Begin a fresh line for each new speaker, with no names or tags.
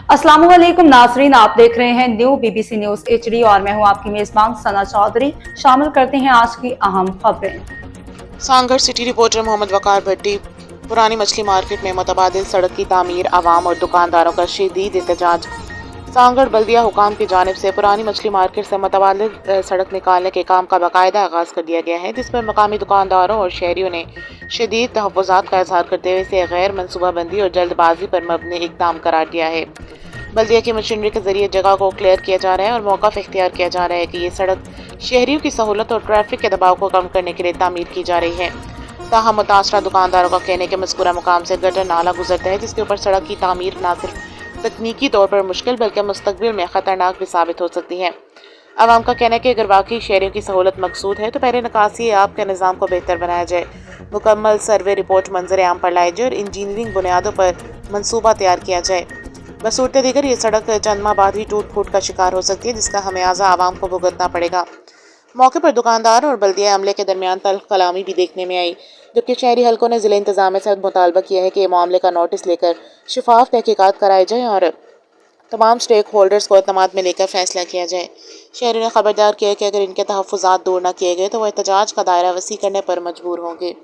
अस्सलाम वालेकुम नाजरीन, आप देख रहे हैं न्यू बीबीसी न्यूज HD और मैं हूं आपकी मेजबान सना चौधरी। शामिल करते हैं आज की अहम खबरें।
सांगड़ सिटी रिपोर्टर मोहम्मद वकार भट्टी। पुरानी मछली मार्केट में मुतबादिल सड़क की तामीर, आवाम और दुकानदारों का शदीद एहतजाज। सांगड़ बल्दिया हुकाम की जानिब से पुरानी मछली मार्केट से मुतबादिल सड़क निकालने के काम का बाकायदा आगाज कर दिया गया है, जिस पर मकामी दुकानदारों और शहरियों ने शदीद तहफ़्फ़ुज़ात का इज़हार करते हुए इसे गैर मनसूबाबंदी और जल्दबाजी पर मबनी इक़दाम करार दिया है। बल्दिया की मशीनरी के जरिए जगह को क्लियर किया जा रहा है और मौका इख्तियार किया जा रहा है कि ये सड़क शहरियों की सहूलत और ट्रैफिक के दबाव को कम करने के लिए तामीर की जा रही है। ताहम मुतासरा दुकानदारों का कहने के मज़कूरा मुकाम से गटर नाला गुजरता है, जिसके ऊपर सड़क की तामीर न सिर्फ तकनीकी तौर पर मुश्किल बल्कि मुस्तकबिल में ख़तरनाक भी साबित हो सकती है। आवाम का कहना है कि अगर वाकई शहरियों की सहूलत मकसूद है तो पहले निकासी आब के निज़ाम को बेहतर बनाया जाए, मुकम्मल सर्वे रिपोर्ट मंजर आम पर लाई जाए और इंजीनियरिंग बुनियादों पर मनसूबा तैयार किया जाए। बसूरत दीगर ये सड़क चंद माह बाद ही टूट फूट का शिकार हो सकती है, जिसका हमेयाजा आवाम को भुगतना पड़ेगा। मौके पर दुकानदार और बल्दिया अमले के दरमियान तल्ख कलामी भी देखने में आई, जबकि शहरी हलकों ने ज़िला इंतज़ामिया से मुतालबा किया है कि मामले का नोटिस लेकर शफाफ तहकीकात कराई जाए और तमाम स्टेक होल्डर्स को एतमाद में लेकर फैसला किया जाए। शहरियों ने खबरदार किया कि अगर इनके तहफ़्फ़ुज़ात दूर न किए गए तो वह एहतजाज का दायरा वसी करने पर मजबूर होंगे।